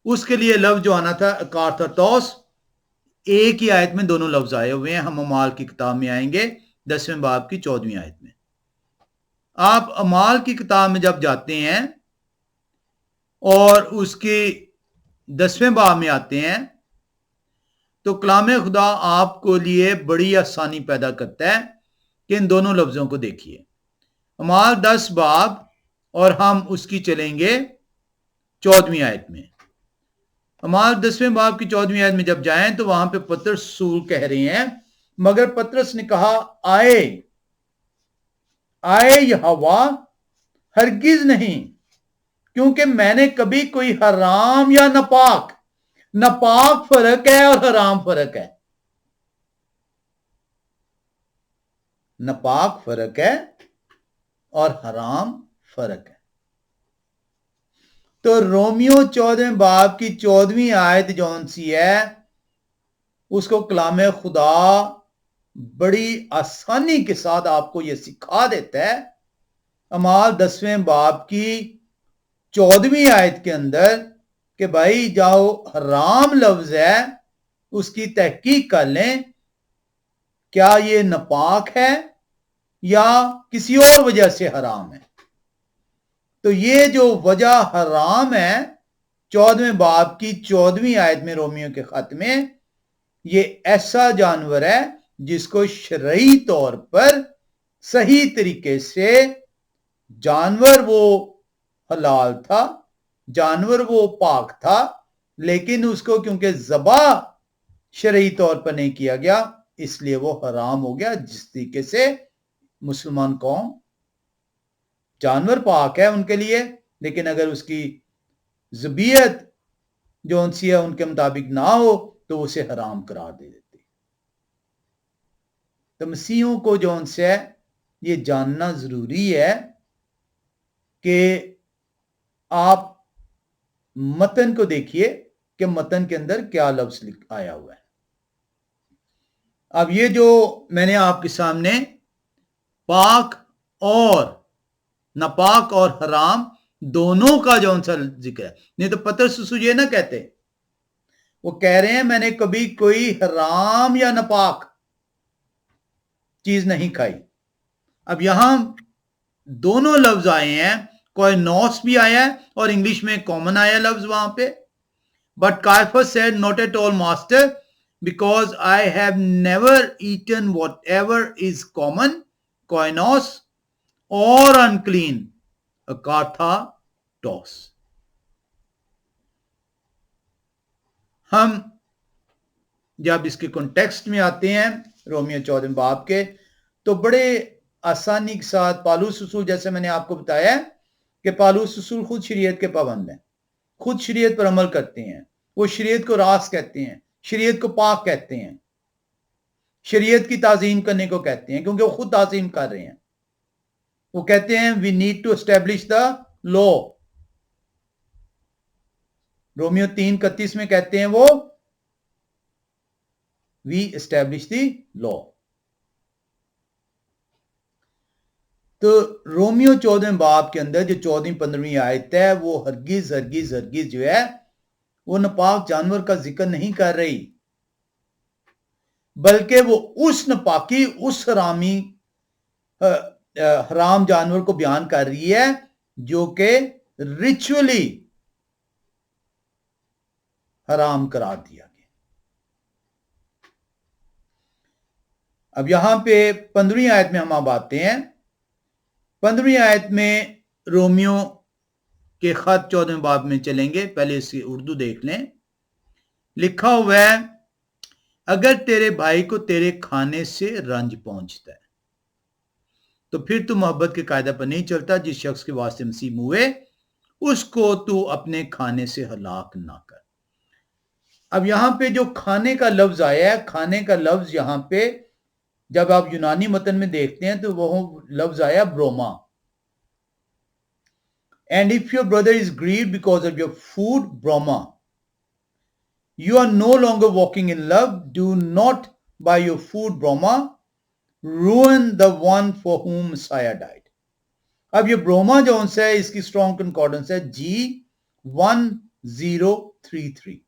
اس کے لیے لفظ جو آنا تھا اکاتھاٹوس۔ ایک ہی آیت میں دونوں لفظ آئے ہوئے ہیں، ہم اعمال کی کتاب میں آئیں گے 10ویں باب کی 14ویں آیت میں۔ آپ اعمال کی کتاب میں جب جاتے ہیں اور اس کی 10ویں باب میں آتے ہیں تو کلام خدا آپ کو لیے بڑی آسانی پیدا کرتا ہے کہ ان دونوں لفظوں کو دیکھیے۔ اعمال 10 باب اور ہم اس کی چلیں گے 14ویں آیت میں۔ اعمال 10ویں باب کی 14ویں آیت میں جب جائیں تو وہاں پہ پطرس رسول کہہ رہے ہیں، مگر پطرس نے کہا آئے یہوہ، ہرگز نہیں، क्योंकि मैंने कभी कोई हराम या नापाक, नापाक फर्क है और हराम फर्क है, नापाक फर्क है और हराम फर्क है। तो रोमियो 14वें बाब की 14वीं आयत जौन सी है उसको कलाम खुदा बड़ी आसानी के साथ आपको यह सिखा देता है। अमाल 10वें बाब की 14वीं आयत के अंदर कि भाई जाओ हराम लफ्ज है उसकी तहकीक कर लें, क्या ये नापाक है या किसी और वजह से हराम है। तो ये जो वजह हराम है 14वें बाब की 14वीं आयत में रोमियो के खत में, ये ऐसा जानवर है जिसको शरई तौर पर सही तरीके से जानवर वो हलाल था, जानवर वो पाक था, लेकिन उसको क्योंकि ज़बा शरई तौर पर नहीं किया गया इसलिए वो हराम हो गया। जिस तरीके से मुसलमान कौम, जानवर पाक है उनके लिए, लेकिन अगर उसकी ज़बीयत जो उनसी है उनके मुताबिक ना हो तो उसे हराम करार दे देते। तो मसीहों को जो उनसे है ये जानना जरूरी है कि आप मतन को देखिए कि मतन के अंदर क्या लफ्ज आया हुआ है। अब ये जो मैंने आपके सामने पाक और नापाक और हराम दोनों का जो सा जिक्र है, नहीं तो पतरस ये ना कहते, वो कह रहे हैं मैंने कभी कोई हराम या नापाक चीज नहीं खाई। अब यहां दोनों लफ्ज आए हैं, कोइनोस भी आया है और इंग्लिश में कॉमन आया लफ्ज वहां पे। But Cephas said not at all master because I have never eaten whatever is common कोइनोस और अनक्लीन अकार्थाटोस। हम जब इसके कॉन्टेक्स्ट में आते हैं रोमियो 14 बाब के, तो बड़े आसानी के साथ पालूस रसूल, जैसे मैंने आपको बताया कि पालूस रसूल खुद शरीयत के पाबंद हैं, खुद शरीयत पर अमल करते हैं, वो शरीयत को रास कहते हैं, शरीयत को पाक कहते हैं, शरीयत की ताजीम करने को कहते हैं, क्योंकि वो खुद ताजीम कर रहे हैं। वो कहते हैं we need to establish the law. Romans 3:31 में कहते हैं वो वी एस्टेब्लिश द लॉ। तो रोमियो 14 बाब के अंदर जो 14-15वीं आयत है वो हरगिज हरगिज हरगिज जो है वो नापाक जानवर का जिक्र नहीं कर रही, बल्कि वो उस नापाकी, उस हराम जानवर को बयान कर रही है जो कि रिचुअली हराम करार दिया गया। अब यहां पे 15वीं आयत में हम अब आते हैं। 15वीं आयत में रोमियो के खत 14वें बाब में चलेंगे, पहले इसकी उर्दू देख लें। लिखा हुआ है अगर तेरे भाई को तेरे खाने से रंज पहुंचता है तो फिर तू मोहब्बत के कायदा पर नहीं चलता। जिस शख्स के वास्ते मसीह मुए उसको तू अपने खाने से हलाक ना कर। अब यहां पे जो खाने का लफ्ज आया है, खाने का लफ्ज यहां पे जब आप यूनानी मतन में देखते हैं तो वो लफ्ज आया ब्रोमा। And if your brother is grieved because of your food, ब्रोमा, you are no longer walking in love. Do not by your food, broma, ruin the one for whom Messiah died. अब ये ब्रोमा जो है इसकी स्ट्रॉन्ग कंकॉर्डेंस है G1033।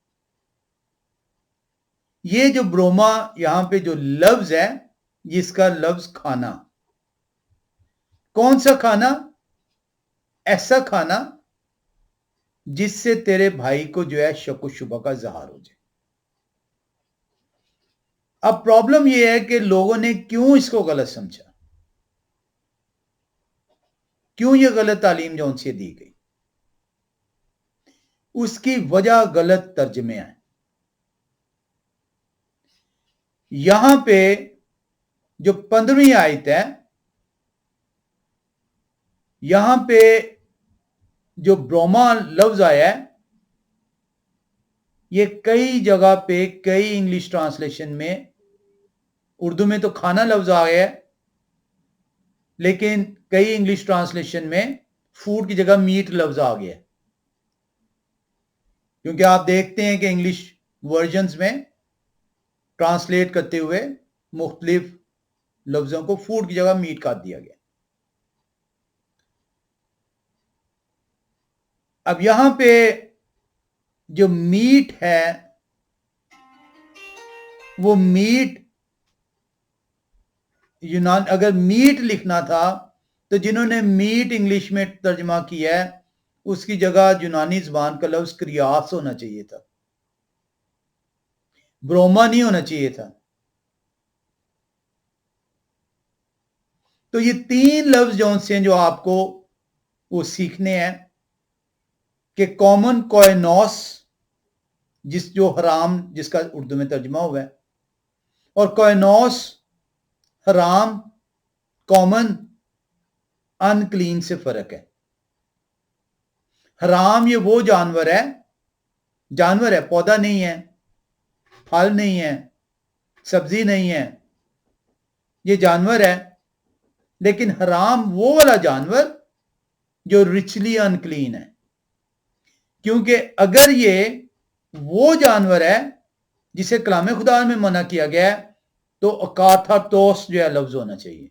ये जो ब्रोमा यहां पे जो लफ्ज है इसका लफ्ज खाना। कौन सा खाना? ऐसा खाना जिससे तेरे भाई को जो है शक व शुबा का इजहार हो जाए। अब प्रॉब्लम यह है कि लोगों ने क्यों इसको गलत समझा, क्यों यह गलत तालीम जो उनसे दी गई, उसकी वजह गलत तर्जमे है। यहां पे जो 15वीं आयत है, यहां पे جو بروما لفظ آیا ہے یہ کئی جگہ پہ کئی انگلش ٹرانسلیشن میں اردو میں تو کھانا لفظ آ گیا ہے لیکن کئی انگلش ٹرانسلیشن میں فوڈ کی جگہ میٹ لفظ آ گیا ہے کیونکہ آپ دیکھتے ہیں کہ انگلش ورژنز میں ٹرانسلیٹ کرتے ہوئے مختلف لفظوں کو فوڈ کی جگہ میٹ کر دیا گیا. اب یہاں پہ جو میٹ ہے وہ میٹ اگر میٹ لکھنا تھا تو جنہوں نے میٹ انگلش میں ترجمہ کیا ہے اس کی جگہ یونانی زبان کا لفظ کریاس ہونا چاہیے تھا, بروما نہیں ہونا چاہیے تھا. تو یہ 3 لفظ جون سے جو آپ کو وہ سیکھنے ہیں کہ کامن کوئنوس جو حرام جس کا اردو میں ترجمہ ہوا ہے, اور کوئنوس حرام کامن ان کلین سے فرق ہے. حرام یہ وہ جانور ہے پودا نہیں ہے, پھل نہیں ہے, سبزی نہیں ہے, یہ جانور ہے. لیکن حرام وہ والا جانور جو ریچلی ان کلین ہے, کیونکہ اگر یہ وہ جانور ہے جسے کلام خدا میں منع کیا گیا ہے تو اکاتھاتوس جو ہے لفظ ہونا چاہیے,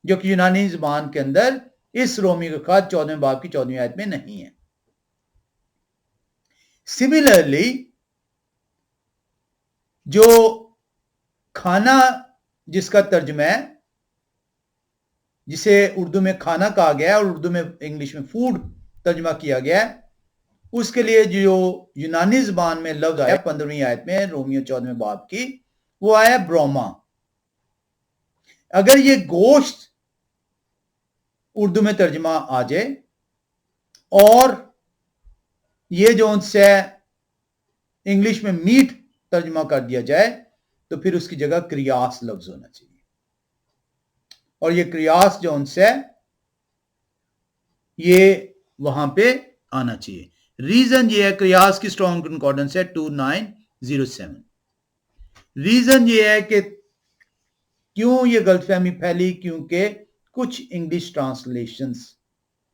جو کہ یونانی زبان کے اندر اس رومی کا خط 14 باب کی 14 آیت میں نہیں ہے. سملرلی جو کھانا جس کا ترجمہ ہے جسے اردو میں کھانا کہا گیا ہے اور اردو میں انگلش میں فوڈ ترجمہ کیا گیا ہے, اس کے لیے جو یونانی زبان میں لفظ آیا 15ویں آیت میں رومیو 14 باب کی, وہ آیا بروما. اگر یہ گوشت اردو میں ترجمہ آ جائے اور یہ جو ان سے انگلش میں میٹ ترجمہ کر دیا جائے تو پھر اس کی جگہ کریاس لفظ ہونا چاہیے, اور یہ کریاس جو ان سے یہ وہاں پہ آنا چاہیے. ریزن یہ ہے کریاس کی سٹرونگ کنکارڈنس ہے 2907. ریزن یہ ہے کہ کیوں یہ غلط فہمی پھیلی, کیونکہ کچھ انگلش ٹرانسلیشنز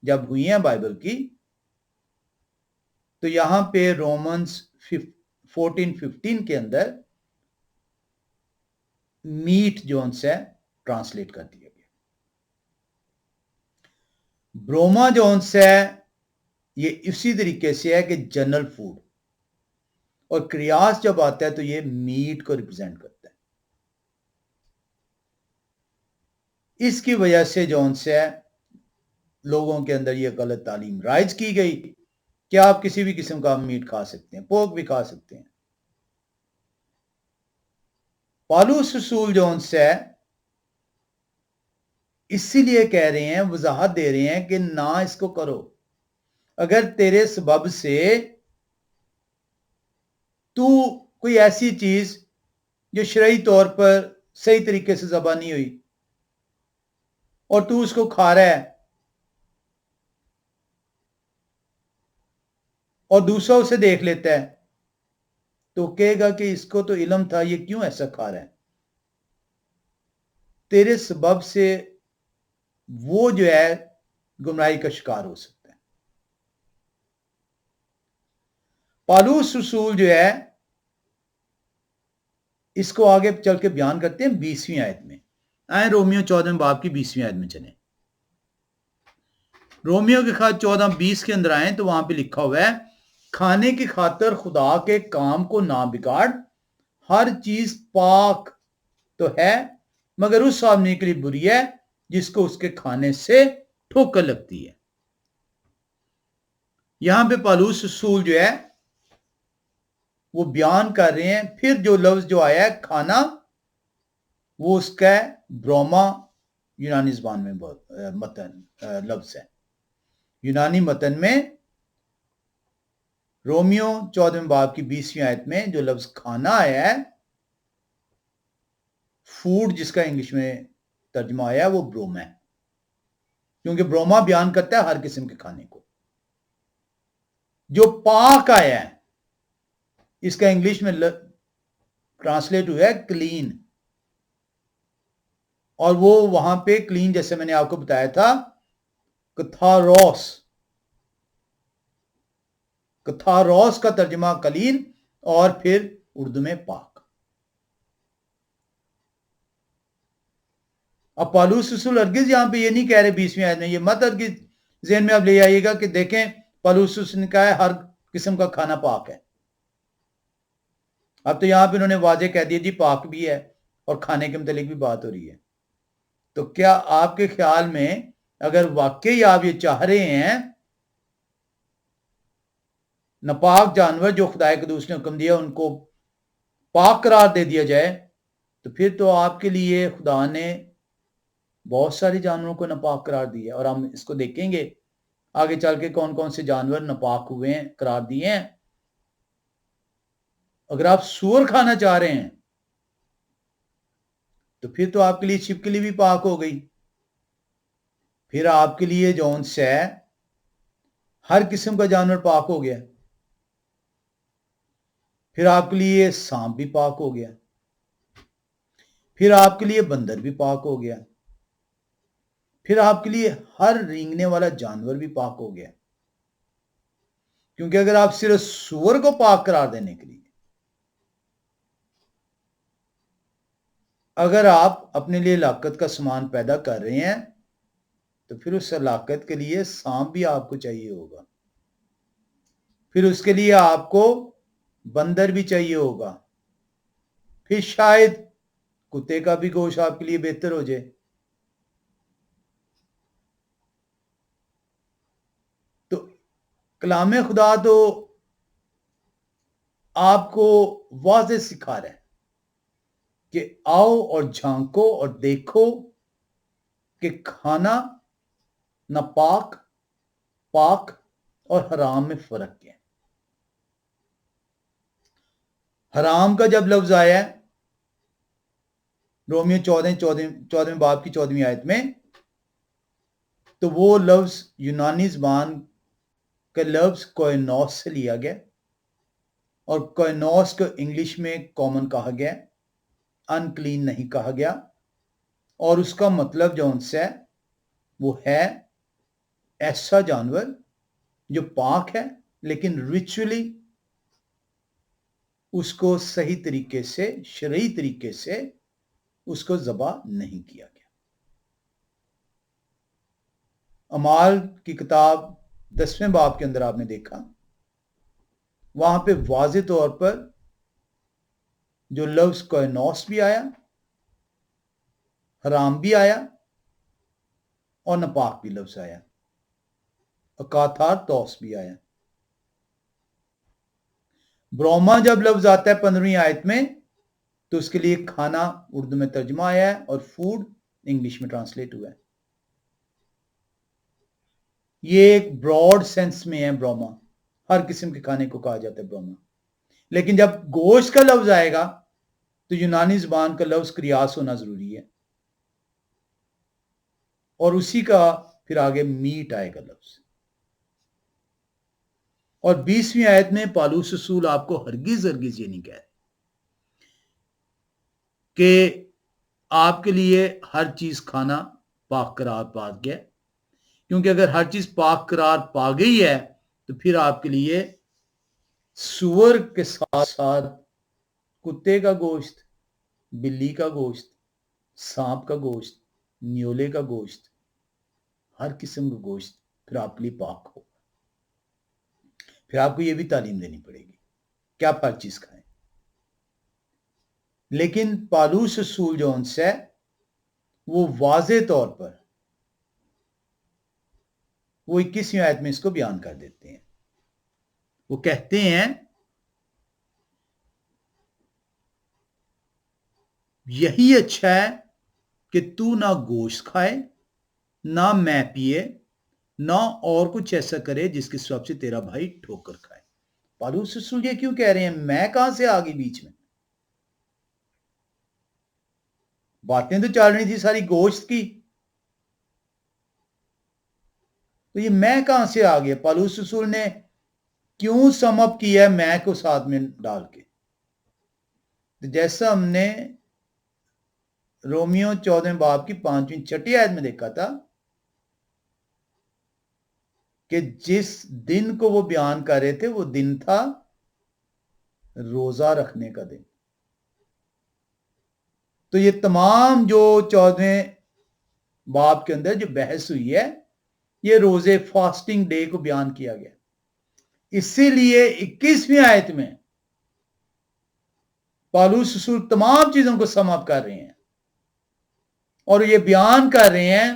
جب ہوئی ہیں بائبل کی تو یہاں پہ رومنز 14:15 کے اندر میٹ جو ان سے ٹرانسلیٹ کر دیا گیا. بروما جو ان سے یہ اسی طریقے سے ہے کہ جنرل فوڈ, اور کریاس جب آتا ہے تو یہ میٹ کو ریپرزینٹ کرتا ہے. اس کی وجہ سے جو ان سے لوگوں کے اندر یہ غلط تعلیم رائج کی گئی کہ آپ کسی بھی قسم کا میٹ کھا سکتے ہیں, پورک بھی کھا سکتے ہیں. پالوس رسول جو ان سے اسی لیے کہہ رہے ہیں, وضاحت دے رہے ہیں کہ نہ اس کو کرو. اگر تیرے سبب سے تو کوئی ایسی چیز جو شرعی طور پر صحیح طریقے سے ذبح نہیں ہوئی اور تو اس کو کھا رہا ہے اور دوسرا اسے دیکھ لیتا ہے تو کہے گا کہ اس کو تو علم تھا, یہ کیوں ایسا کھا رہا ہے. تیرے سبب سے وہ جو ہے گمراہی کا شکار ہو سکتا ہے. پالوس رسول جو ہے اس کو آگے چل کے بیان کرتے ہیں 20ویں آیت میں. آئیں رومیو 14 باب کی 20ویں آیت میں چلیں. رومیو کے خط 14:20 کے اندر آئیں تو وہاں پہ لکھا ہوا ہے, کھانے کی خاطر خدا کے کام کو نہ بگاڑ, ہر چیز پاک تو ہے مگر اس آدمی کے لیے بری ہے جس کو اس کے کھانے سے ٹھوکر لگتی ہے. یہاں پہ پالوس رسول جو ہے وہ بیان کر رہے ہیں پھر جو لفظ جو آیا ہے کھانا وہ اس کا بروما یونانی زبان میں متن لفظ ہے. یونانی متن میں رومیو 14 باب کی 20ویں آیت میں جو لفظ کھانا آیا ہے, فوڈ جس کا انگلش میں ترجمہ آیا ہے, وہ بروما ہے, کیونکہ بروما بیان کرتا ہے ہر قسم کے کھانے کو. जो पाक आया है इसका इंग्लिश में ट्रांसलेट हुआ है क्लीन, और वो वहां पे क्लीन जैसे मैंने आपको बताया था कथारोस, कथारोस का तर्जुमा क्लीन और फिर उर्दू में पाक। अब पालूस रसूल हरगिज यहां पे ये नहीं कह रहे 20वीं आयत में, ये मत हरगिज ज़हन में आप ले आइएगा कि देखें पालूस रसूल ने कहा है हर किस्म का खाना पाक है। अब तो यहां पे उन्होंने वाजे कह दिया जी पाक भी है और खाने के मुतालिक भी बात हो रही है। तो क्या आपके ख्याल में अगर वाकई आप ये चाह रहे हैं नापाक जानवर जो खुदा कदूस ने हुक्म दिया उनको पाक करार दे दिया जाए, तो फिर तो आपके लिए खुदा ने बहुत सारे जानवरों को नापाक करार दिया, और हम इसको देखेंगे आगे चल के कौन कौन से जानवर नापाक हुए हैं, करार दिए हैं। अगर आप सूअर खाना चाह रहे हैं तो फिर तो आपके लिए छिपकली भी पाक हो गई, फिर आपके लिए जौन से हर किस्म का जानवर पाक हो गया, फिर आपके लिए सांप भी पाक हो गया, फिर आपके लिए बंदर भी पाक हो गया, फिर आपके लिए हर रेंगने वाला जानवर भी पाक हो गया। क्योंकि अगर आप सिर्फ सूअर को पाक करार देने के लिए अगर आप अपने लिए लाकत का सामान पैदा कर रहे हैं, तो फिर उस लाकत के लिए सांप भी आपको चाहिए होगा, फिर उसके लिए आपको बंदर भी चाहिए होगा, फिर शायद कुत्ते का भी गोश्त आपके लिए बेहतर हो जाए। तो कलाम खुदा तो आपको वाज़े सिखा रहा है कि आओ और झांको और देखो कि खाना नापाक, पाक और हराम में फर्क क्या है। हराम का जब लफ्ज आया है रोमियो 14 बाब की 14वीं आयत में, तो वो लफ्ज यूनानी ज़बान का लफ्ज कोइनोस से लिया गया, और कोइनोस को इंग्लिश में कॉमन कहा गया, अनक्लीन नहीं कहा गया, और उसका मतलब जो उनसे है वो है ऐसा जानवर जो पाक है लेकिन रिचुअली उसको सही तरीके से, शरई तरीके से उसको ज़बा नहीं किया गया। अमाल की किताब 10वें बाब के अंदर आपने देखा, वहां पे वाज़े तौर पर जो लफ्ज कोइनोस भी आया, हराम भी आया और नापाक भी लफ्ज आया, अकाथार तौस भी आया। ब्रोमा जब लफ्ज आता है 15वीं आयत में, तो उसके लिए खाना उर्दू में तर्जुमा आया है और फूड इंग्लिश में ट्रांसलेट हुआ है। ये एक ब्रॉड सेंस में है ब्रोमा, हर किस्म के खाने को कहा जाता है ब्रोमा। लेकिन जब गोश्त का लफ्ज आएगा तो यूनानी जुबान का लफ्ज क्रियास होना जरूरी है, और उसी का फिर आगे मीट आएगा लफ्ज। और 20वीं आयत में पालूस रसूल आपको हरगिज हरगिज ये नहीं कह रहे कि आपके लिए हर चीज खाना पाक करार पा गया, क्योंकि अगर हर चीज पाक करार पा गई है तो फिर आपके लिए सूअर के साथ साथ कुत्ते का गोश्त, बिल्ली का गोश्त, सांप का गोश्त, न्योले का गोश्त, हर किस्म का गोश्त फिर आपके लिए पाक हो। फिर आपको यह भी तालीम देनी पड़ेगी कि आप हर चीज खाएं। लेकिन पालूस रसूल जो उनसे वो वाज़े तौर पर वो 21वीं आयत में इसको बयान कर देते हैं। वो कहते हैं यही अच्छा है कि तू ना गोश्त खाए, ना मैं पिए, ना और कुछ ऐसा करे जिसके सबब से तेरा भाई ठोकर खाए। पालूस रसूल ये क्यों कह रहे हैं? मैं कहां से आ गई बीच में? बातें तो चल रही थी सारी गोश्त की, तो ये मैं कहां से आ गया? पालूस रसूल ने کیوں سم اپ کیا ہے میں کو ساتھ میں ڈال کے؟ تو جیسا ہم نے رومیو 14 باب کی 5ویں 6 آیت میں دیکھا تھا کہ جس دن کو وہ بیان کر رہے تھے وہ دن تھا روزہ رکھنے کا دن. تو یہ تمام جو 14 باب کے اندر جو بحث ہوئی ہے یہ روزے فاسٹنگ ڈے کو بیان کیا گیا. اسی لیے 21ویں آیت میں پالوس رسول تمام چیزوں کو سم اپ کر رہے ہیں اور یہ بیان کر رہے ہیں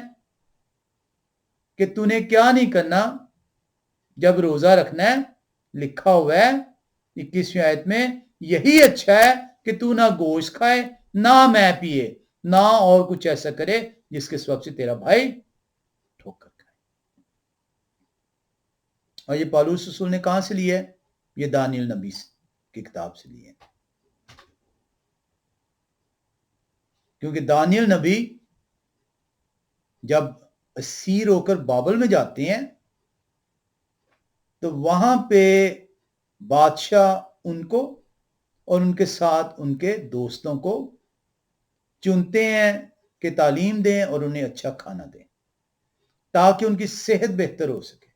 کہ تو نے کیا نہیں کرنا جب روزہ رکھنا ہے. لکھا ہوا ہے 21ویں آیت میں یہی اچھا ہے کہ تو نہ گوشت کھائے نہ میں پیے نہ اور کچھ ایسا کرے جس کے سبب سے تیرا بھائی ٹھوکر کھائے. اور یہ پالوس رسول نے کہاں سے لیا ہے؟ یہ دانیل نبی کی کتاب سے لیا ہے. کیونکہ دانیل نبی جب اسیر ہو کر بابل میں جاتے ہیں تو وہاں پہ بادشاہ ان کو اور ان کے ساتھ ان کے دوستوں کو چنتے ہیں کہ تعلیم دیں اور انہیں اچھا کھانا دیں تاکہ ان کی صحت بہتر ہو سکے.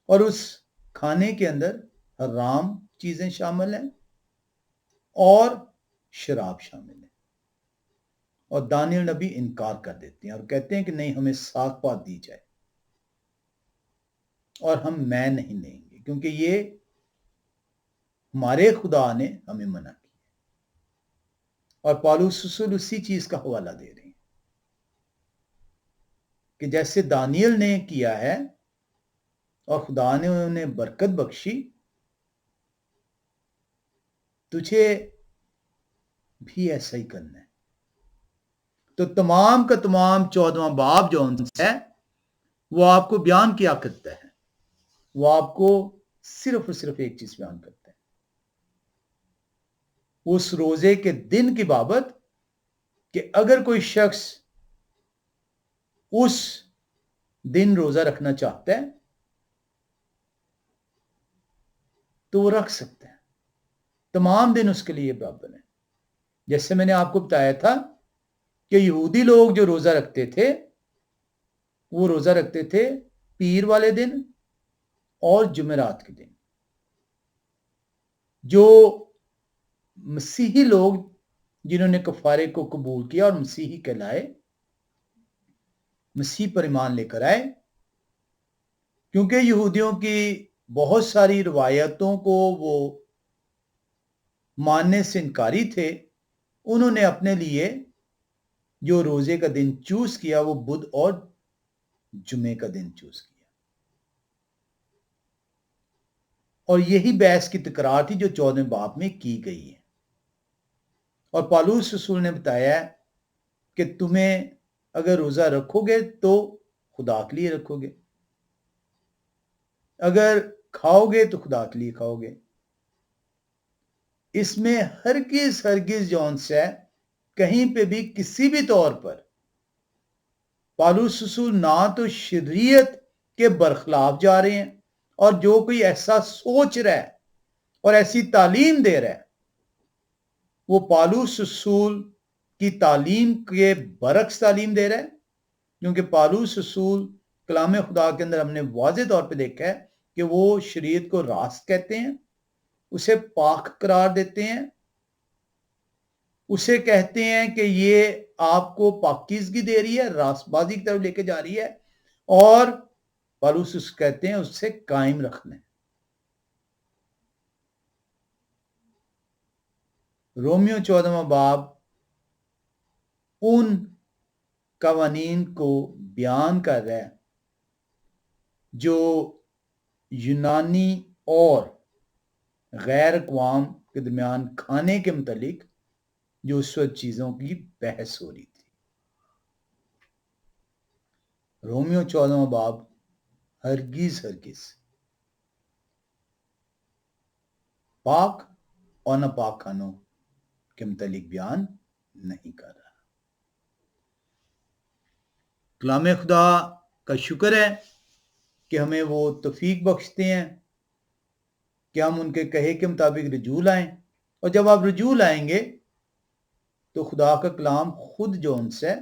اور اس کھانے کے اندر حرام چیزیں شامل ہیں اور شراب شامل ہے. اور دانیل نبی انکار کر دیتے ہیں اور کہتے ہیں کہ نہیں ہمیں ساگ پات دی جائے اور ہم میں نہیں لیں گے کیونکہ یہ ہمارے خدا نے ہمیں منع کیا. اور پالوس رسول اسی چیز کا حوالہ دے رہے ہیں کہ جیسے دانیل نے کیا ہے اور خدا نے انہیں برکت بخشی تجھے بھی ایسا ہی کرنا ہے. تو تمام کا تمام 14واں باب جو ہے وہ آپ کو بیان کیا کرتا ہے. وہ آپ کو صرف اور صرف ایک چیز بیان کرتا ہے اس روزے کے دن کی بابت کہ اگر کوئی شخص اس دن روزہ رکھنا چاہتا ہے تو وہ رکھ سکتا ہے. تمام دن اس کے لیے برابر ہیں. جیسے میں نے آپ کو بتایا تھا کہ یہودی لوگ جو روزہ رکھتے تھے وہ روزہ رکھتے تھے پیر والے دن اور جمعرات کے دن. جو مسیحی لوگ جنہوں نے کفارے کو قبول کیا اور مسیحی کہلائے مسیح پر ایمان لے کر آئے کیونکہ یہودیوں کی بہت ساری روایتوں کو وہ ماننے سے انکاری تھے انہوں نے اپنے لیے جو روزے کا دن چوز کیا وہ بدھ اور جمعے کا دن چوز کیا. اور یہی بحث کی تکرار تھی جو 14 باب میں کی گئی ہے. اور پالوس رسول نے بتایا کہ تمہیں اگر روزہ رکھو گے تو خدا کے لیے رکھو گے اگر کھاؤ گے تو خدا کے لیے کھاؤ گے. اس میں ہرگز جون سے کہیں پہ بھی کسی بھی طور پر پالوس رسول نہ تو شریعت کے برخلاف جا رہے ہیں اور جو کوئی ایسا سوچ رہا ہے اور ایسی تعلیم دے رہا ہے وہ پالوس رسول کی تعلیم کے برعکس تعلیم دے رہا ہے. کیونکہ پالوس رسول کلام خدا کے اندر ہم نے واضح طور پہ دیکھا ہے کہ وہ شریعت کو راست کہتے ہیں اسے پاک قرار دیتے ہیں اسے کہتے ہیں کہ یہ آپ کو پاکیزگی دے رہی ہے راست بازی کی طرف لے کے جا رہی ہے اور پالوس کہتے ہیں اس سے قائم رکھنا ہے. رومیو 14واں باب ان قوانین کو بیان کر رہا ہے جو یونانی اور غیر اقوام کے درمیان کھانے کے متعلق جو اس وقت چیزوں کی بحث ہو رہی تھی. رومیو 14واں باب ہرگز پاک اور ناپاک کھانوں کے متعلق بیان نہیں کر رہا. کلام خدا کا شکر ہے کہ ہمیں وہ توفیق بخشتے ہیں کہ ہم ان کے کہے کے مطابق رجوع لائیں, اور جب آپ رجوع لائیں گے تو خدا کا کلام خود جو ان سے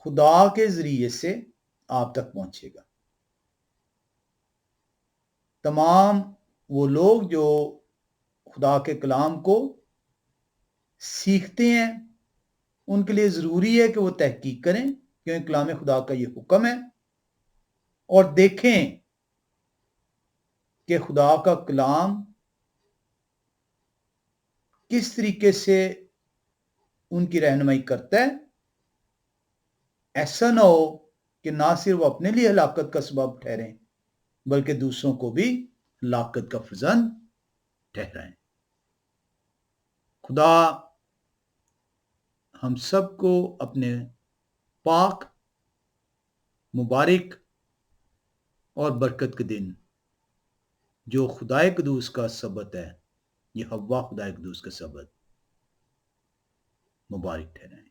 خدا کے ذریعے سے آپ تک پہنچے گا. تمام وہ لوگ جو خدا کے کلام کو سیکھتے ہیں ان کے لیے ضروری ہے کہ وہ تحقیق کریں, کیونکہ کلام خدا کا یہ حکم ہے, اور دیکھیں کہ خدا کا کلام کس طریقے سے ان کی رہنمائی کرتا ہے. ایسا نہ ہو کہ نہ صرف وہ اپنے لیے ہلاکت کا سبب ٹھہریں بلکہ دوسروں کو بھی ہلاکت کا فرزند ٹھہرائیں. خدا ہم سب کو اپنے پاک, مبارک اور برکت کے دن جو خدائے قدوس کا سبت ہے, یہ حوا خدائے قدوس کا سبت, مبارک ٹھہرائیں.